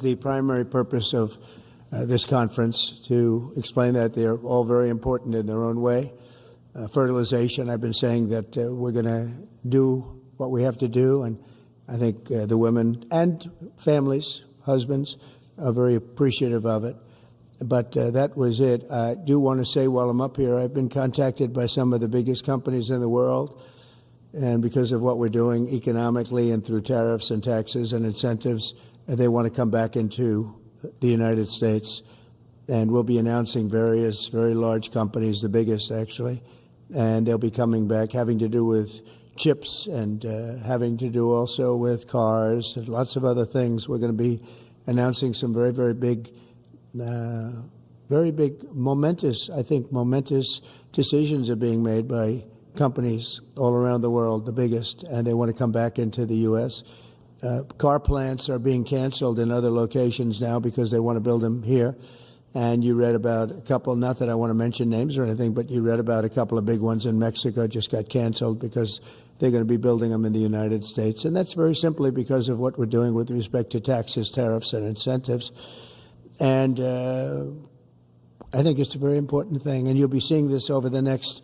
The primary purpose of this conference to explain that they're all very important in their own way. Fertilization, I've been saying that we're going to do what we have to do, and I think the women and families, husbands, are very appreciative of it. But that was it. I do want to say while I'm up here, I've been contacted by some of the biggest companies in the world, and because of what we're doing economically and through tariffs and taxes and incentives, they want to come back into the United States. And we'll be announcing various very large companies, the biggest actually, and they'll be coming back, having to do with chips and having to do also with cars and lots of other things. We're going to be announcing some very, very big, momentous decisions are being made by companies all around the world, the biggest, and they want to come back into the U.S. Car plants are being canceled in other locations now because they want to build them here. And you read about a couple, not that I want to mention names or anything, but you read about a couple of big ones in Mexico just got canceled because they're going to be building them in the United States. And that's very simply because of what we're doing with respect to taxes, tariffs, and incentives. And I think it's a very important thing. And you'll be seeing this over the next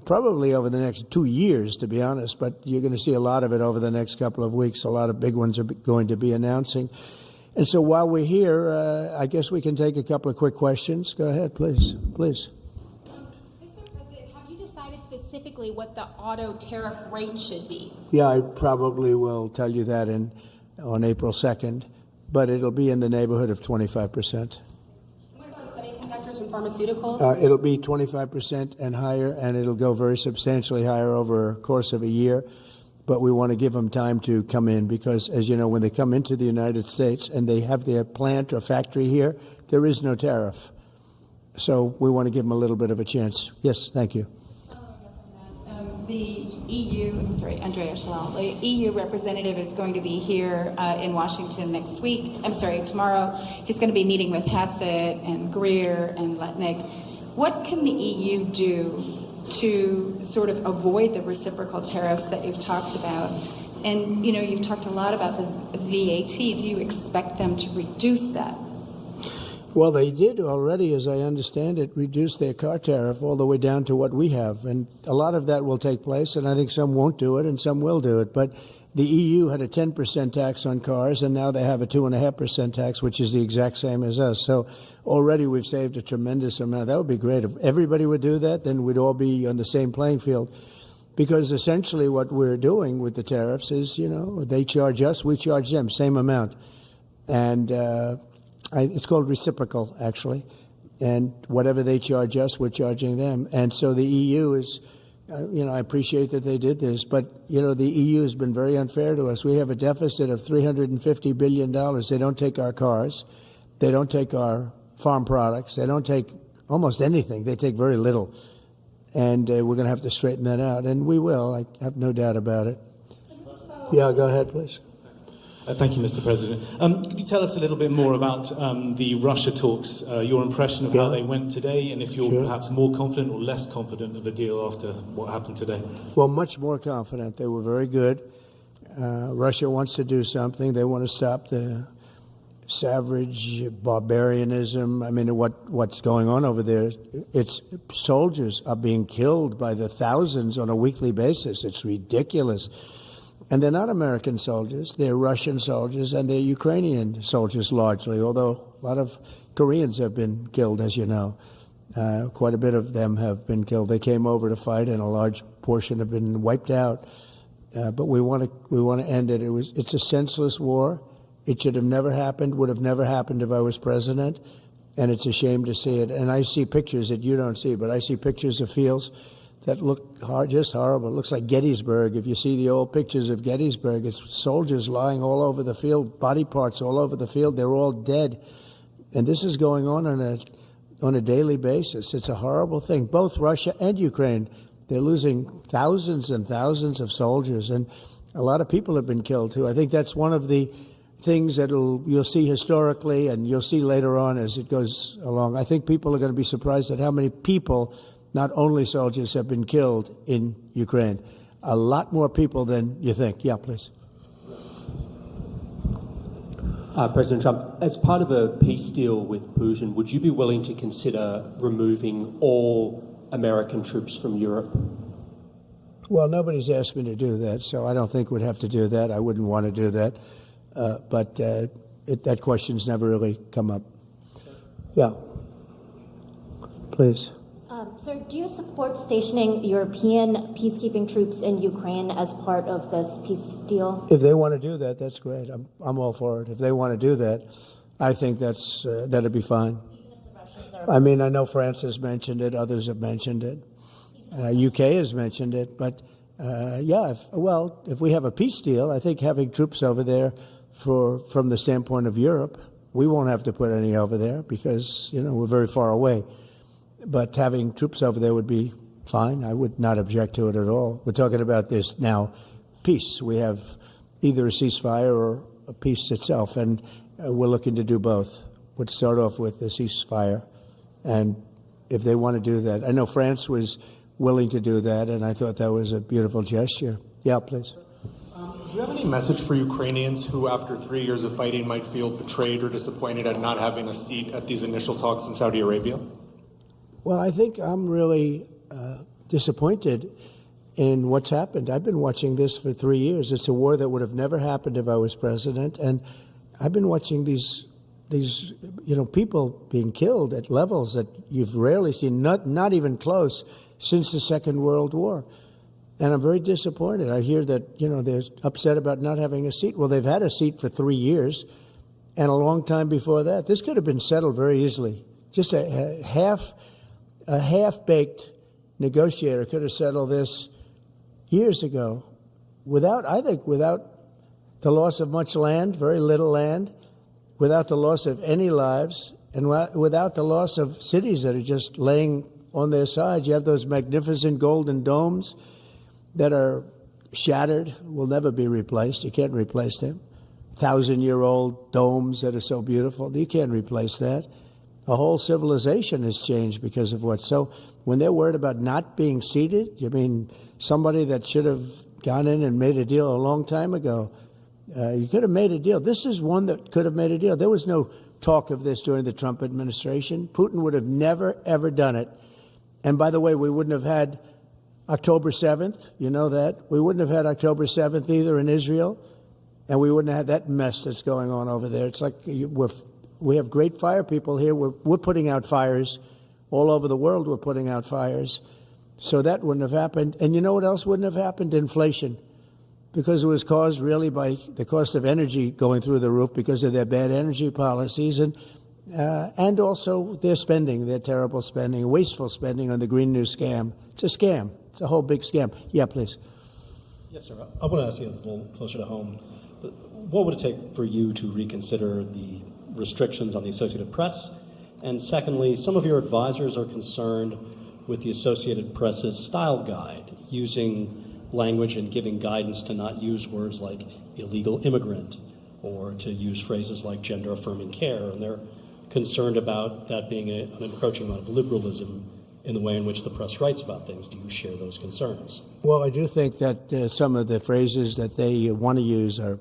probably over the next 2 years, to be honest, but you're going to see a lot of it over the next couple of weeks. A lot of big ones are going to be announcing. And so while we're here, I guess we can take a couple of quick questions. Go ahead, please. Please. Mr. President, have you decided specifically what the auto tariff rate should be? Yeah, I probably will tell you that on April 2nd, but it'll be in the neighborhood of 25%. And pharmaceuticals? It'll be 25% and higher, and it'll go very substantially higher over a course of a year. But we want to give them time to come in because, as you know, when they come into the United States and they have their plant or factory here, there is no tariff. So we want to give them a little bit of a chance. Yes, thank you. The EU, Andrea Shalal, the EU representative is going to be here in Washington tomorrow. He's going to be meeting with Hassett and Greer and Letnick. What can the EU do to sort of avoid the reciprocal tariffs that you've talked about? And, you know, you've talked a lot about the VAT. Do you expect them to reduce that? Well, they did already, as I understand it, reduce their car tariff all the way down to what we have. And a lot of that will take place, and I think some won't do it and some will do it. But the EU had a 10% tax on cars, and now they have a 2.5% tax, which is the exact same as us. So already we've saved a tremendous amount. That would be great. If everybody would do that, then we'd all be on the same playing field. Because essentially what we're doing with the tariffs is, you know, they charge us, we charge them, same amount. And it's called reciprocal, actually. And whatever they charge us, we're charging them. And so the EU is, I appreciate that they did this, but, the EU has been very unfair to us. We have a deficit of $350 billion. They don't take our cars. They don't take our farm products. They don't take almost anything. They take very little. And we're going to have to straighten that out. And we will. I have no doubt about it. Yeah, go ahead, please. Thank you, Mr. President. Could you tell us a little bit more about the Russia talks, your impression of how they went today, and if you're perhaps more confident or less confident of a deal after what happened today? Well, much more confident. They were very good. Russia wants to do something. They want to stop the savage barbarianism. I mean, what's going on over there? It's soldiers are being killed by the thousands on a weekly basis. It's ridiculous. And they're not American soldiers. They're Russian soldiers, and they're Ukrainian soldiers largely, although a lot of Koreans have been killed, as you know. Quite a bit of them have been killed. They came over to fight, and a large portion have been wiped out. But we want to end it. It's a senseless war. It should have never happened, would have never happened if I was president, and it's a shame to see it. And I see pictures that you don't see, but I see pictures of fields that look just horrible. It looks like Gettysburg. If you see the old pictures of Gettysburg, it's soldiers lying all over the field, body parts all over the field. They're all dead. And this is going on a daily basis. It's a horrible thing. Both Russia and Ukraine, they're losing thousands and thousands of soldiers. And a lot of people have been killed, too. I think that's one of the things that you'll see historically and you'll see later on as it goes along. I think people are going to be surprised at how many people, not only soldiers, have been killed in Ukraine. A lot more people than you think. Yeah, please. President Trump, as part of a peace deal with Putin, would you be willing to consider removing all American troops from Europe? Well, nobody's asked me to do that, so I don't think we'd have to do that. I wouldn't want to do that. But that question's never really come up. Yeah. Please. Sir, do you support stationing European peacekeeping troops in Ukraine as part of this peace deal? If they want to do that, that's great. I'm all for it. If they want to do that, I think that'd be fine. Even if the Russians are... I mean, I know France has mentioned it. Others have mentioned it. UK has mentioned it. But, if we have a peace deal, I think having troops over there from the standpoint of Europe, we won't have to put any over there because, we're very far away. But having troops over there would be fine. I would not object to it at all. We're talking about this now, peace. We have either a ceasefire or a peace itself, and we're looking to do both. We'd start off with the ceasefire, and if they want to do that. I know France was willing to do that, and I thought that was a beautiful gesture. Yeah, please. Do you have any message for Ukrainians who, after 3 years of fighting, might feel betrayed or disappointed at not having a seat at these initial talks in Saudi Arabia? Well, I think I'm really disappointed in what's happened. I've been watching this for 3 years. It's a war that would have never happened if I was president, and I've been watching these people being killed at levels that you've rarely seen, not even close, since the Second World War. And I'm very disappointed. I hear that, they're upset about not having a seat. Well, they've had a seat for 3 years and a long time before that. This could have been settled very easily. Just a half-baked negotiator could have settled this years ago without the loss of much land, very little land, without the loss of any lives, and without the loss of cities that are just laying on their sides. You have those magnificent golden domes that are shattered, will never be replaced. You can't replace them. 1,000-year-old domes that are so beautiful. You can't replace that. A whole civilization has changed because of what. So when they're worried about not being seated, you mean somebody that should have gone in and made a deal a long time ago? You could have made a deal. This is one that could have made a deal. There was no talk of this during the Trump administration. Putin would have never, ever done it. And by the way, we wouldn't have had October 7th. You know that. We wouldn't have had October 7th either in Israel. And we wouldn't have had that mess that's going on over there. It's like we have great fire people here. We're putting out fires all over the world. We're putting out fires. So that wouldn't have happened. And you know what else wouldn't have happened? Inflation. Because it was caused really by the cost of energy going through the roof because of their bad energy policies and also their spending, their terrible spending, wasteful spending on the Green New scam. It's a scam. It's a whole big scam. Yeah, please. Yes, sir. I want to ask you a little closer to home. What would it take for you to reconsider the restrictions on the Associated Press? And secondly, some of your advisors are concerned with the Associated Press's style guide, using language and giving guidance to not use words like illegal immigrant or to use phrases like gender-affirming care. And they're concerned about that being an encroachment of liberalism in the way in which the press writes about things. Do you share those concerns? Well, I do think that some of the phrases that they want to use are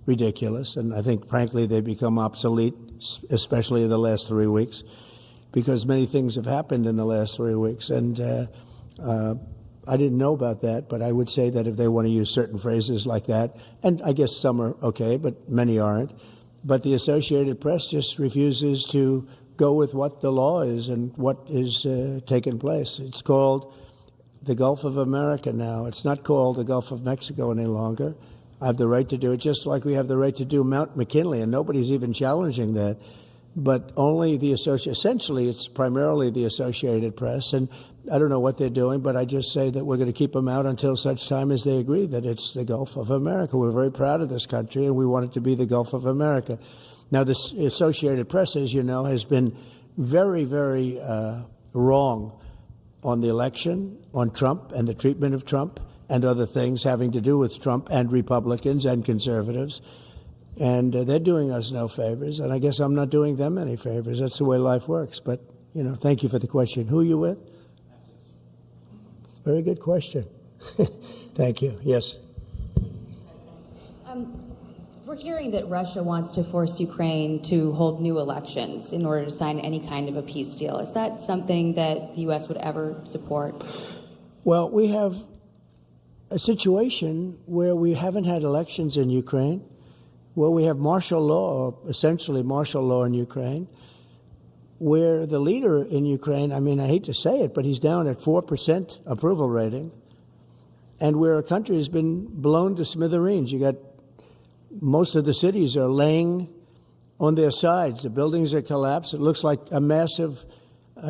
ridiculous, and I think, frankly, they become obsolete, especially in the last 3 weeks, because many things have happened in the last 3 weeks. And I didn't know about that, but I would say that if they want to use certain phrases like that, and I guess some are okay, but many aren't, but the Associated Press just refuses to go with what the law is and what is taking place. It's called the Gulf of America now. It's not called the Gulf of Mexico any longer. I have the right to do it, just like we have the right to do Mount McKinley, and nobody's even challenging that. But only essentially, it's primarily the Associated Press, and I don't know what they're doing, but I just say that we're going to keep them out until such time as they agree that it's the Gulf of America. We're very proud of this country, and we want it to be the Gulf of America. Now, the Associated Press, as you know, has been very, very wrong on the election, on Trump and the treatment of Trump and other things having to do with Trump and Republicans and conservatives. And they're doing us no favors, and I guess I'm not doing them any favors. That's the way life works. But, thank you for the question. Who are you with? Very good question. Thank you. Yes. We're hearing that Russia wants to force Ukraine to hold new elections in order to sign any kind of a peace deal. Is that something that the U.S. would ever support? Well, we have a situation where we haven't had elections in Ukraine, where we have martial law, essentially martial law in Ukraine, where the leader in Ukraine, I mean, I hate to say it, but he's down at 4% approval rating, and where a country has been blown to smithereens. You got most of the cities are laying on their sides. The buildings are collapsed. It looks like a massive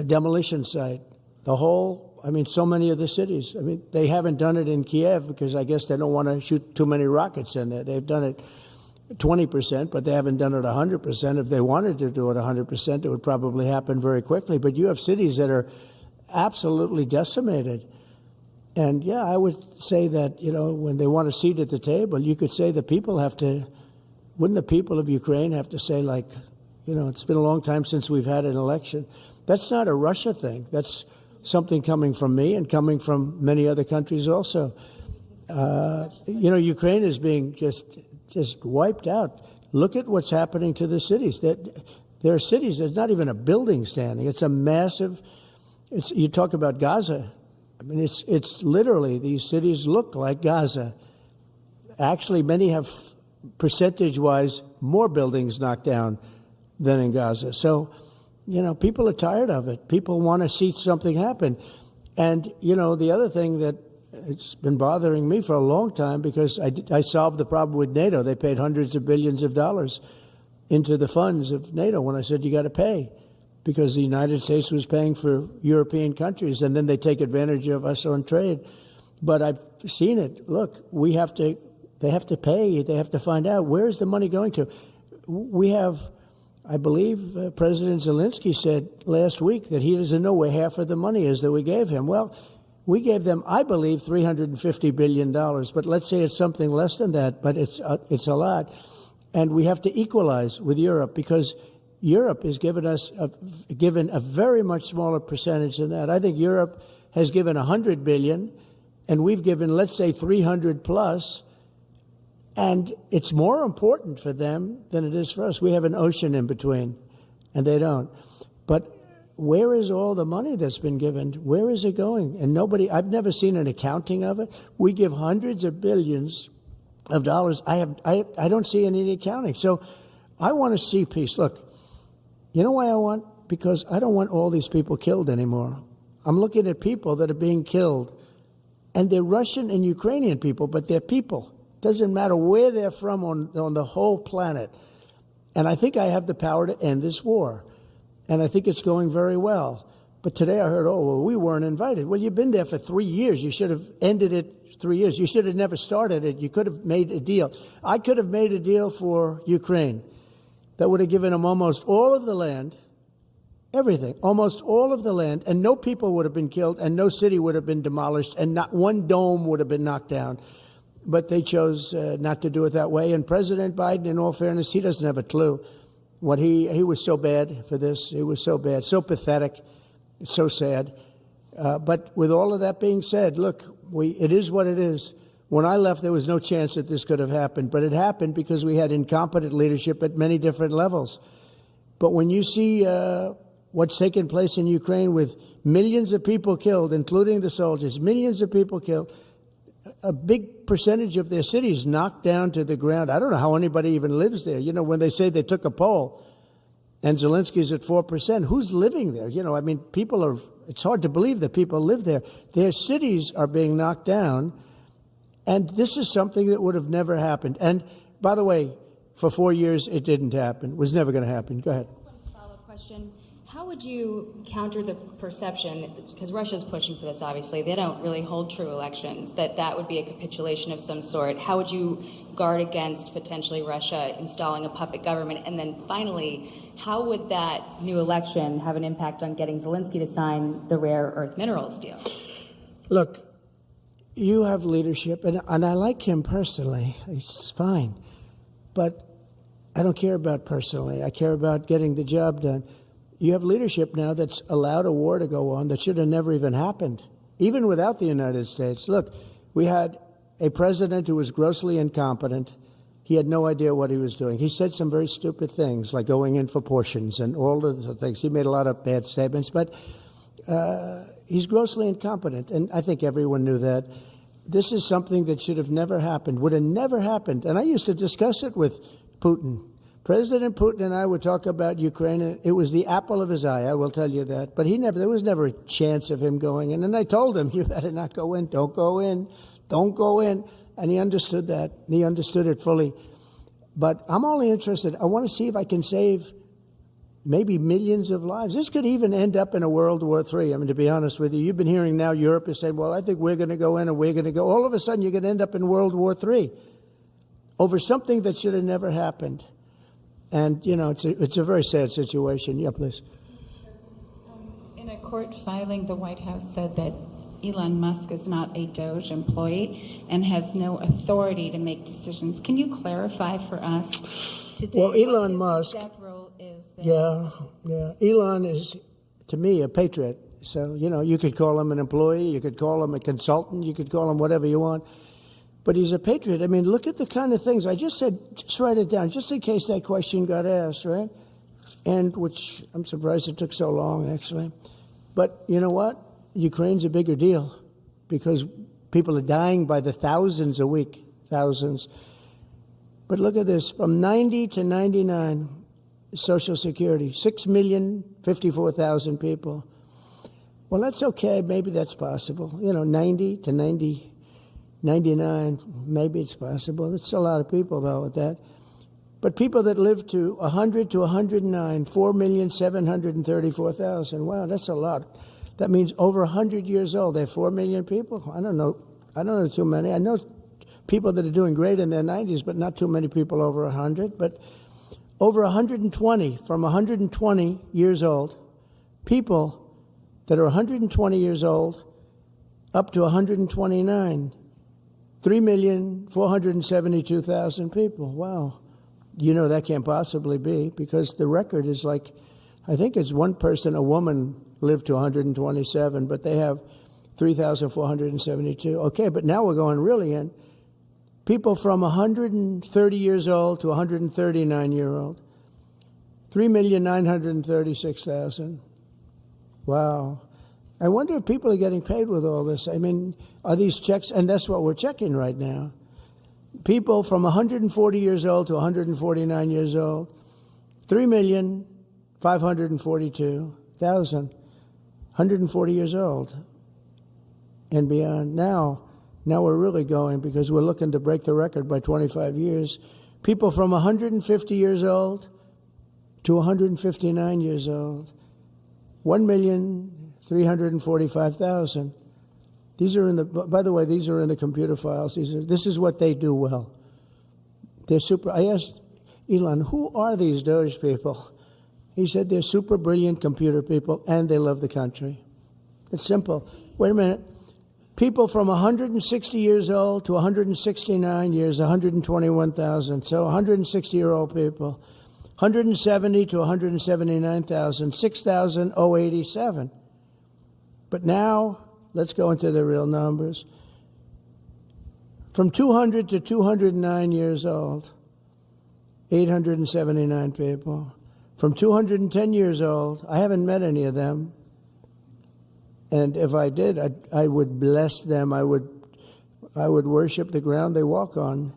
demolition site. The whole, I mean, so many of the cities. I mean, they haven't done it in Kiev because I guess they don't want to shoot too many rockets in there. They've done it 20%, but they haven't done it 100%. If they wanted to do it 100%, it would probably happen very quickly. But you have cities that are absolutely decimated. And, yeah, I would say that, you know, when they want a seat at the table, you could say the people have to, wouldn't the people of Ukraine have to say, like, you know, it's been a long time since we've had an election. That's not a Russia thing. That's something coming from me and coming from many other countries also. You know, Ukraine is being just wiped out. Look at what's happening to the cities. There are cities, there's not even a building standing. It's a massive, you talk about Gaza. I mean, it's literally, these cities look like Gaza. Actually, many have, percentage-wise, more buildings knocked down than in Gaza. So, you know, people are tired of it. People want to see something happen. And, you know, the other thing that it's been bothering me for a long time, because I solved the problem with NATO. They paid hundreds of billions of dollars into the funds of NATO when I said you got to pay, because the United States was paying for European countries, and then they take advantage of us on trade. But I've seen it. Look, they have to pay. They have to find out, where's the money going to? We have, I believe, President Zelensky said last week that he doesn't know where half of the money is that we gave him. Well, we gave them, I believe, $350 billion, but let's say it's something less than that, but it's a lot. And we have to equalize with Europe, because Europe has given a very much smaller percentage than that. I think Europe has given $100 billion, and we've given, let's say, 300 plus, and it's more important for them than it is for us. We have an ocean in between, and they don't. But where is all the money that's been given? Where is it going? And I've never seen an accounting of it. We give hundreds of billions of dollars. I don't see any accounting. So I want to see peace. Look, you know why because I don't want all these people killed anymore. I'm looking at people that are being killed, and they're Russian and Ukrainian people, but they're people. Doesn't matter where they're from on the whole planet. And I think I have the power to end this war. And I think it's going very well. But today I heard, we weren't invited. Well, you've been there for 3 years. You should have ended it 3 years. You should have never started it. You could have made a deal. I could have made a deal for Ukraine that would have given them almost all of the land, everything, almost all of the land, and no people would have been killed, and no city would have been demolished, and not one dome would have been knocked down. But they chose not to do it that way. And President Biden, in all fairness, he doesn't have a clue. What he was so bad for this. He was so bad, so pathetic, so sad. But with all of that being said, look, it is what it is. When I left, there was no chance that this could have happened. But it happened because we had incompetent leadership at many different levels. But when you see what's taken place in Ukraine with millions of people killed, including the soldiers, millions of people killed, a big percentage of their cities knocked down to the ground. I don't know how anybody even lives there. You know, when they say they took a poll and Zelensky's at 4%, who's living there? You know, I mean, it's hard to believe that people live there. Their cities are being knocked down, and this is something that would have never happened. And by the way, for 4 years, it didn't happen. It was never going to happen. Go ahead. One follow-up question. How would you counter the perception, because Russia's pushing for this, obviously, they don't really hold true elections, that would be a capitulation of some sort? How would you guard against potentially Russia installing a puppet government? And then finally, how would that new election have an impact on getting Zelensky to sign the rare earth minerals deal? Look, you have leadership, and I like him personally. He's fine. But I don't care about personally. I care about getting the job done. You have leadership now that's allowed a war to go on that should have never even happened, even without the United States. Look, we had a president who was grossly incompetent. he had no idea what he was doing. He said some very stupid things, like going in for portions and all of the things. He made a lot of bad statements, but he's grossly incompetent, and I think everyone knew that. This is something that should have never happened, would have never happened. And I used to discuss it with Putin. President Putin and I would talk about Ukraine. It was the apple of his eye, I will tell you that. But there was never a chance of him going in. And I told him, you better not go in. Don't go in. Don't go in. And he understood that. He understood it fully. But I'm only interested. I want to see if I can save maybe millions of lives. This could even end up in a World War III. I mean, to be honest with you, you've been hearing now Europe is saying, well, I think we're going to go in and we're going to go. All of a sudden, you're going to end up in World War III over something that should have never happened. And, it's a very sad situation. Yeah, please. In a court filing, the White House said that Elon Musk is not a DOJ employee and has no authority to make decisions. Can you clarify for us today well, Elon what Musk, his exact role is there? Yeah. Elon is, to me, a patriot. So, you could call him an employee, you could call him a consultant, you could call him whatever you want. But he's a patriot. I mean, look at the kind of things. I just said, just write it down, just in case that question got asked, right? And which I'm surprised it took so long, actually. But you know what? Ukraine's a bigger deal because people are dying by the thousands a week, thousands. But look at this, from 90 to 99, Social Security, 6,054,000 people. Well, that's okay. Maybe that's possible. 90 to 99, maybe it's possible. It's a lot of people, though, at that. But people that live to 100 to 109, 4,734,000. Wow, that's a lot. That means over 100 years old. They have 4 million people. I don't know too many. I know people that are doing great in their 90s, but not too many people over 100. But over 120, from 120 years old, people that are 120 years old up to 129, 3,472,000 people. Wow. That can't possibly be because the record is like, I think it's one person, a woman, lived to 127, but they have 3,472. Okay, but now we're going really in. People from 130 years old to 139-year-old, 3,936,000. Wow. I wonder if people are getting paid with all this. I mean, are these checks? And that's what we're checking right now. People from 140 years old to 149 years old, 3,542,000, 140 years old and beyond. Now we're really going because we're looking to break the record by 25 years. People from 150 years old to 159 years old, 1,345,000. These are by the way, these are in the computer files. This is what they do well. They're super. I asked Elon, who are these DOJ people? He said they're super brilliant computer people and they love the country. It's simple. Wait a minute. People from 160 years old to 169 years, 121,000. So 160-year-old people. 170 to 179,000, 6,087. But now, let's go into the real numbers. From 200 to 209 years old, 879 people. From 210 years old, I haven't met any of them. And if I did, I would bless them. I would worship the ground they walk on.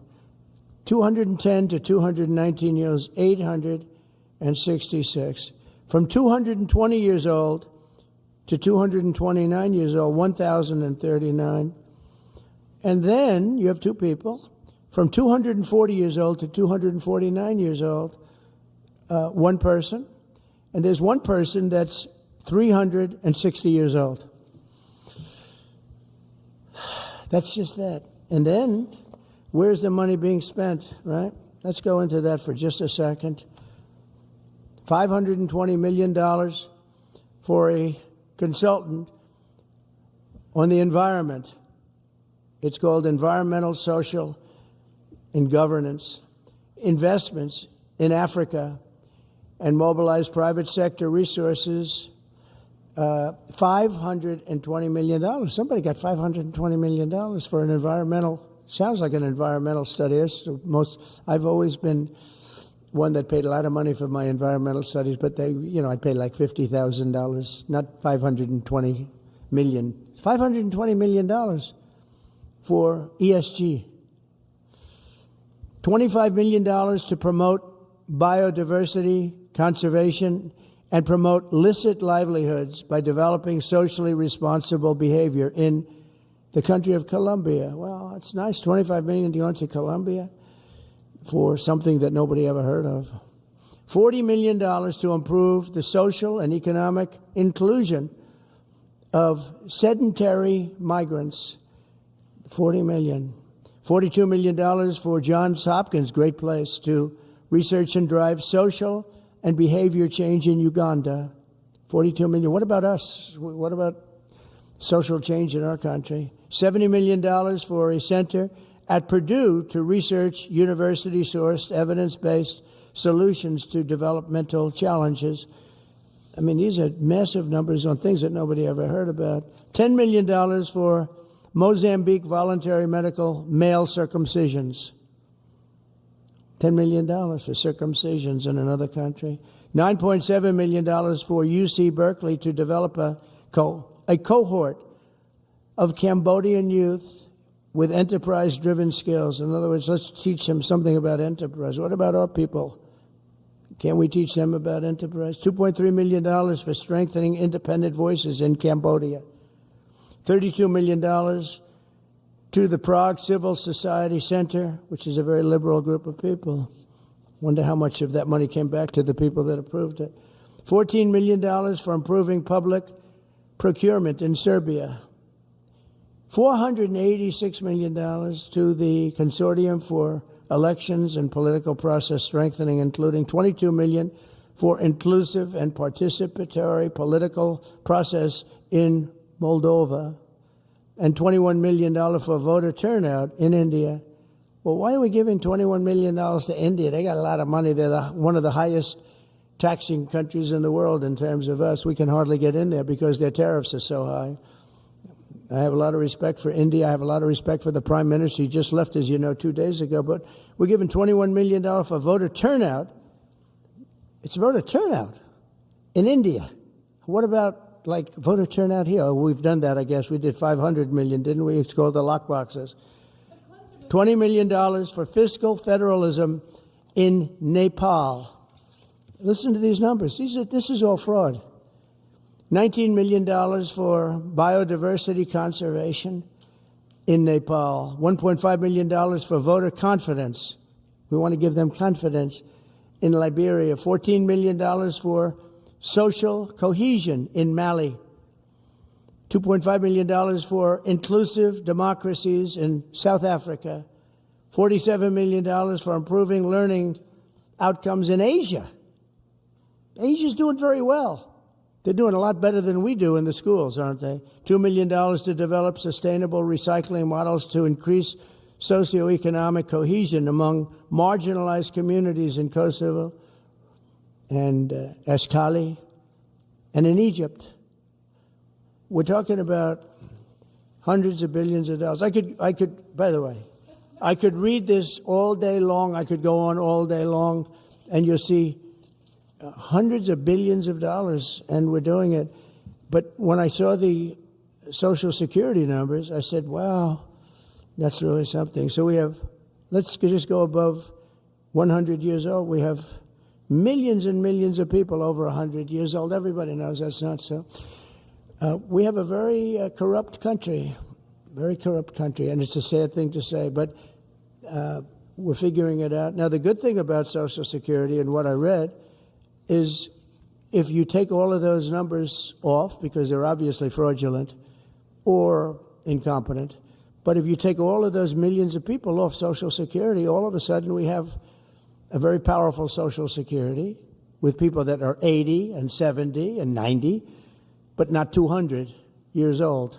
210 to 219 years, 866. From 220 years old to 229 years old, 1,039. And then you have two people. From 240 years old to 249 years old, one person. And there's one person that's 360 years old. That's just that. And then, where's the money being spent, right? Let's go into that for just a second. $520 million for a consultant on the environment. It's called Environmental, Social, and Governance. Investments in Africa and mobilize private sector resources. $520 million. Somebody got $520 million for an environmental sounds like an environmental study. I've always been one that paid a lot of money for my environmental studies, but I paid like $50,000, not $520 million. $520 million for ESG. $25 million to promote biodiversity, conservation, and promote licit livelihoods by developing socially responsible behavior in the country of Colombia. Well, it's nice. $25 million going to Colombia for something that nobody ever heard of. $40 million to improve the social and economic inclusion of sedentary migrants. $40 million. $42 million for Johns Hopkins, great place, to research and drive social and behavior change in Uganda. $42 million. What about us? What about social change in our country? $70 million for a center at Purdue to research university-sourced, evidence-based solutions to developmental challenges. I mean, these are massive numbers on things that nobody ever heard about. $10 million for Mozambique voluntary medical male circumcisions. $10 million for circumcisions in another country. $9.7 million for UC Berkeley to develop a cohort of Cambodian youth with enterprise-driven skills. In other words, let's teach them something about enterprise. What about our people? Can't we teach them about enterprise? $2.3 million for strengthening independent voices in Cambodia. $32 million to the Prague Civil Society Center, which is a very liberal group of people. Wonder how much of that money came back to the people that approved it. $14 million for improving public procurement in Serbia. $486 million to the Consortium for Elections and Political Process Strengthening, including $22 million for inclusive and participatory political process in Moldova, and $21 million for voter turnout in India. Well, why are we giving $21 million to India? They got a lot of money. They're one of the highest taxing countries in the world in terms of us. We can hardly get in there because their tariffs are so high. I have a lot of respect for India. I have a lot of respect for the Prime Minister. He just left, as you know, 2 days ago. But we're giving $21 million for voter turnout. It's voter turnout in India. What about voter turnout here? Oh, we've done that, I guess. We did $500 million, didn't we? It's called the lockboxes. $20 million for fiscal federalism in Nepal. Listen to these numbers. This is all fraud. $19 million for biodiversity conservation in Nepal. $1.5 million for voter confidence. We want to give them confidence in Liberia. $14 million for social cohesion in Mali. $2.5 million for inclusive democracies in South Africa. $47 million for improving learning outcomes in Asia. Asia's doing very well. They're doing a lot better than we do in the schools, aren't they? $2 million to develop sustainable recycling models to increase socioeconomic cohesion among marginalized communities in Kosovo and Ascali and in Egypt. We're talking about hundreds of billions of dollars. I could, by the way, I could read this all day long. I could go on all day long, and you'll see hundreds of billions of dollars, and we're doing it. But when I saw the Social Security numbers, I said, wow, that's really something. So we have, let's just go above 100 years old. We have millions and millions of people over 100 years old. Everybody knows that's not so. We have a very corrupt country, and it's a sad thing to say, but we're figuring it out. Now, the good thing about Social Security and what I read is if you take all of those numbers off, because they're obviously fraudulent or incompetent, but if you take all of those millions of people off Social Security, all of a sudden we have a very powerful Social Security with people that are 80 and 70 and 90, but not 200 years old.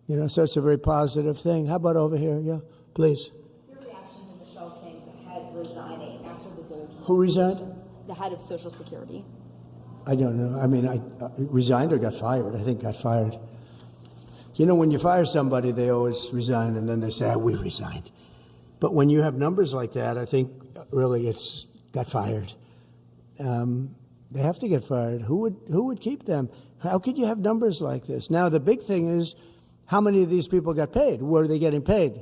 You know, so it's a very positive thing. How about over here? Yeah, please. Your reaction to Michelle King, the head, resigning after the DOJ? Who resigned? The head of Social Security. I don't know. I mean, I resigned or got fired. I think got fired. You know, when you fire somebody, they always resign, and then they say, we resigned. But when you have numbers like that, I think really it's got fired. They have to get fired. Who would keep them? How could you have numbers like this? Now, the big thing is, how many of these people got paid? Were they getting paid?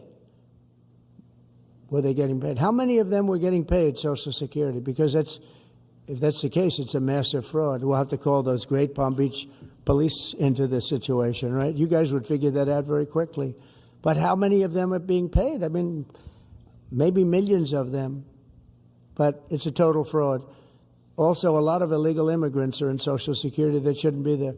Were they getting paid? How many of them were getting paid Social Security? Because if that's the case, it's a massive fraud. We'll have to call those great Palm Beach police into this situation, right? You guys would figure that out very quickly. But how many of them are being paid? I mean, maybe millions of them. But it's a total fraud. Also, a lot of illegal immigrants are in Social Security that shouldn't be there.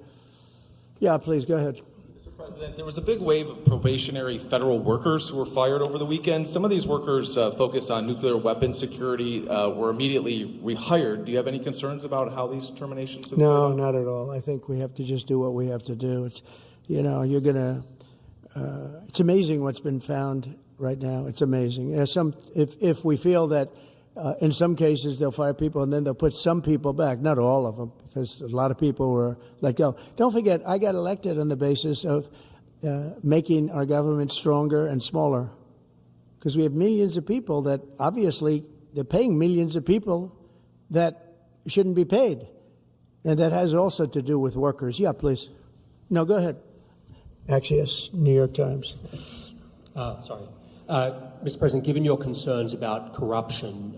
Yeah, please, go ahead. Mr. President, there was a big wave of probationary federal workers who were fired over the weekend. Some of these workers focused on nuclear weapon security, were immediately rehired. Do you have any concerns about how these terminations have No, played out? not at all. I think we have to just do what we have to do. It's, you know, you're going to, it's amazing what's been found right now. It's amazing. If we feel that in some cases they'll fire people and then they'll put some people back, not all of them, because a lot of people were let go. Don't forget, I got elected on the basis of making our government stronger and smaller, because we have millions of people that obviously they're paying millions of people that shouldn't be paid. And that has also to do with workers. Yeah, please. No, go ahead. Actually, yes, New York Times. Mr. President, given your concerns about corruption,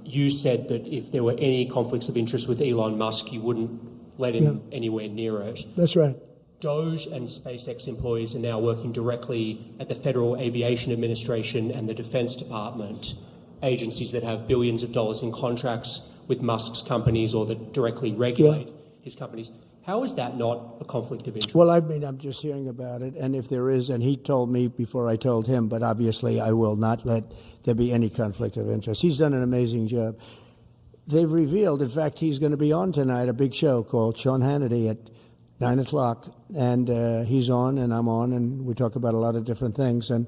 you said that if there were any conflicts of interest with Elon Musk, you wouldn't let him anywhere near it. That's right. Doge and SpaceX employees are now working directly at the Federal Aviation Administration and the Defense Department, agencies that have billions of dollars in contracts with Musk's companies or that directly regulate his companies. How is that not a conflict of interest? Well, I mean, I'm just hearing about it, and if there is, and he told me before I told him, but obviously I will not let there be any conflict of interest. He's done an amazing job. They've revealed, in fact, he's going to be on tonight, a big show called Sean Hannity at 9 o'clock, and he's on and I'm on, and we talk about a lot of different things. And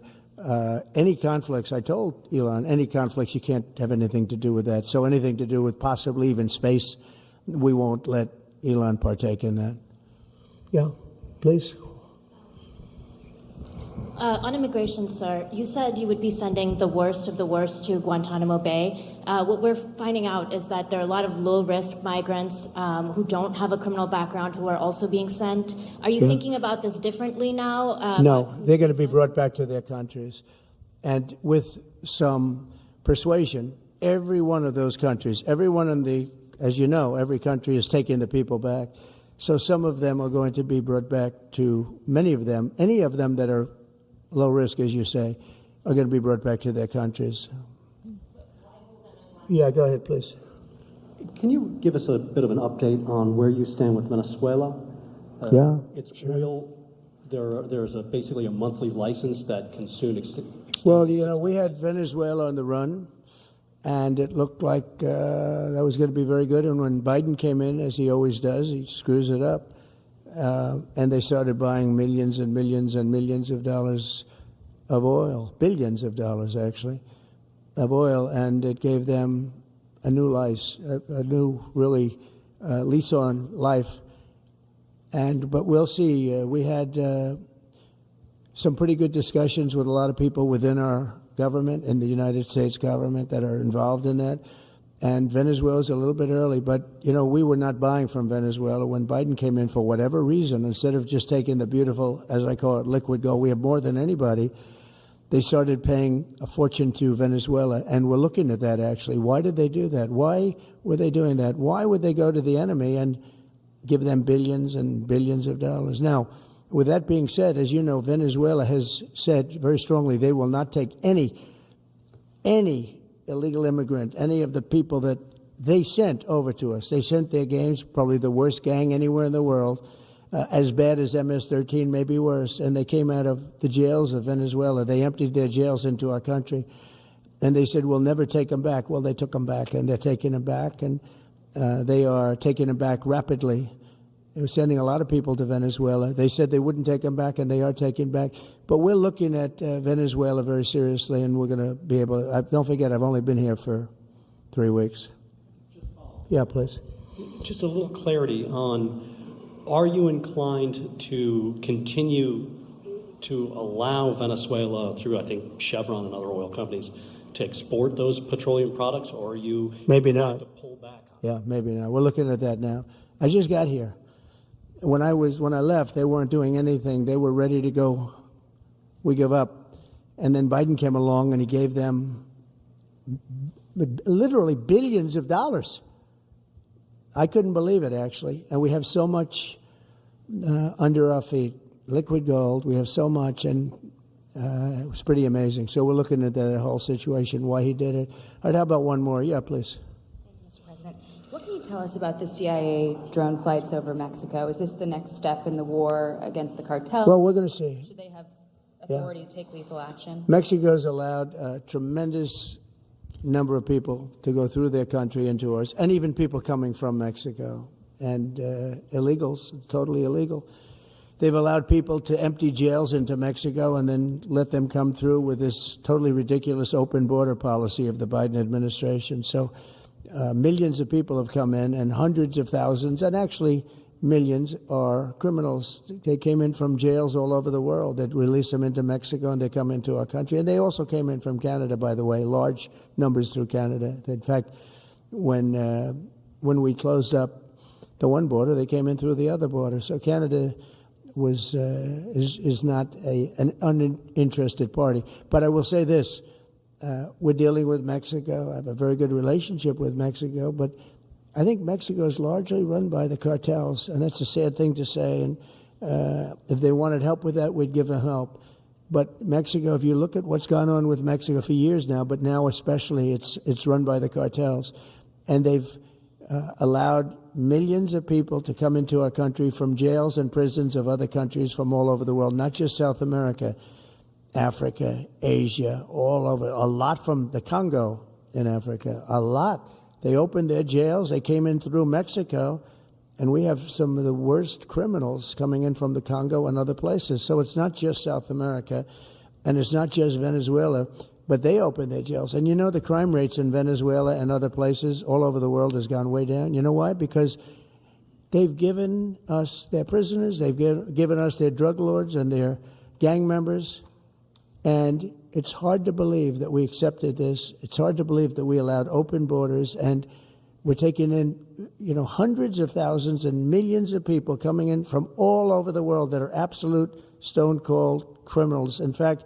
any conflicts, I told Elon, any conflicts, you can't have anything to do with that. So anything to do with possibly even space, we won't let Elon partake in that. Yeah, please. On immigration, sir, you said you would be sending the worst of the worst to Guantanamo Bay. What we're finding out is that there are a lot of low-risk migrants who don't have a criminal background who are also being sent. Are you thinking about this differently now? No, they're going to be brought back to their countries. And with some persuasion, every one of those countries, everyone in the, as you know, every country is taking the people back. So some of them are going to be brought back to, many of them, any of them that are low risk, as you say, are going to be brought back to their countries. Yeah, go ahead, please. Can you give us a bit of an update on where you stand with Venezuela? It's oil. There's basically a monthly license that can soon extend. Well, you know, we had Venezuela on the run, and it looked like that was going to be very good. And when Biden came in, as he always does, he screws it up. And they started buying millions and millions and millions of dollars of oil, billions of dollars, actually, of oil. And it gave them a new life, a new, really, lease on life. But we'll see. We had some pretty good discussions with a lot of people within our government, in the United States government, that are involved in that. And Venezuela's a little bit early, but, you know, we were not buying from Venezuela when Biden came in for whatever reason. Instead of just taking the beautiful, as I call it, liquid gold, we have more than anybody. They started paying a fortune to Venezuela, and we're looking at that, actually. Why did they do that? Why were they doing that? Why would they go to the enemy and give them billions and billions of dollars? Now, with that being said, as you know, Venezuela has said very strongly they will not take any illegal immigrant, any of the people that they sent over to us. They sent their gangs, probably the worst gang anywhere in the world, as bad as MS-13, maybe worse. And they came out of the jails of Venezuela. They emptied their jails into our country. And they said, we'll never take them back. Well, they took them back, and they're taking them back, and they are taking them back rapidly. They were sending a lot of people to Venezuela. They said they wouldn't take them back, and they are taking back. But we're looking at Venezuela very seriously, and we're going to be able to. Don't forget, I've only been here for 3 weeks. Yeah, please. Just a little clarity on, are you inclined to continue to allow Venezuela, through I think Chevron and other oil companies, to export those petroleum products, or are you Maybe going not. to pull back? Yeah, maybe not. We're looking at that now. I just got here. When I left, they weren't doing anything. They were ready to go. We give up. And then Biden came along and he gave them literally billions of dollars. I couldn't believe it, actually. And we have so much under our feet, liquid gold. We have so much, and it was pretty amazing. So we're looking at that whole situation, why he did it. All right, how about one more? Yeah, please. Mr. President, what can you tell us about the CIA drone flights over Mexico? Is this the next step in the war against the cartels? Well, we're going to see. Should they have authority to take lethal action? Mexico's allowed a tremendous number of people to go through their country into ours, and even people coming from Mexico, and illegals, totally illegal. They've allowed people to empty jails into Mexico and then let them come through with this totally ridiculous open border policy of the Biden administration. So millions of people have come in, and hundreds of thousands, and actually millions, are criminals. They came in from jails all over the world. They'd release them into Mexico, and they come into our country. And they also came in from Canada, by the way, large numbers through Canada. In fact, when we closed up the one border, they came in through the other border. So Canada is not an uninterested party. But I will say this. We're dealing with Mexico. I have a very good relationship with Mexico, but I think Mexico is largely run by the cartels, and that's a sad thing to say. And if they wanted help with that, we'd give them help. But Mexico, if you look at what's gone on with Mexico for years now, but now especially, it's run by the cartels, and they've allowed millions of people to come into our country from jails and prisons of other countries from all over the world, not just South America, Africa, Asia, all over. A lot from the Congo in Africa, a lot. They opened their jails. They came in through Mexico, and we have some of the worst criminals coming in from the Congo and other places. So it's not just South America, and it's not just Venezuela, but they opened their jails. And you know, the crime rates in Venezuela and other places all over the world has gone way down. You know why? Because they've given us their prisoners, they've given us their drug lords and their gang members, and it's hard to believe that we accepted this. It's hard to believe that we allowed open borders, and we're taking in, hundreds of thousands and millions of people coming in from all over the world that are absolute stone-cold criminals. In fact,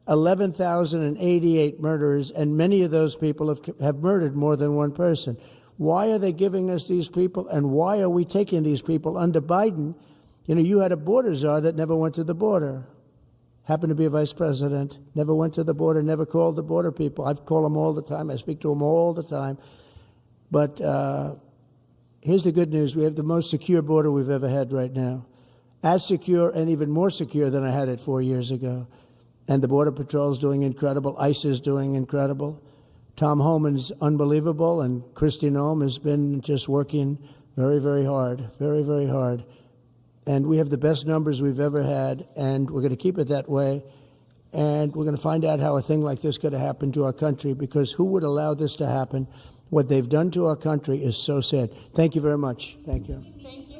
11,088 murderers, and many of those people have murdered more than one person. Why are they giving us these people, and why are we taking these people under Biden? You had a border czar that never went to the border. Happened to be a vice president, never went to the border, never called the border people. I call them all the time. I speak to them all the time. But here's the good news. We have the most secure border we've ever had right now. As secure and even more secure than I had it 4 years ago. And the Border Patrol is doing incredible. ICE is doing incredible. Tom Homan's unbelievable, and Kristi Noem has been just working very, very hard, very, very hard. And we have the best numbers we've ever had, and we're going to keep it that way. And we're going to find out how a thing like this could have happened to our country, because who would allow this to happen? What they've done to our country is so sad. Thank you very much. Thank you. Thank you.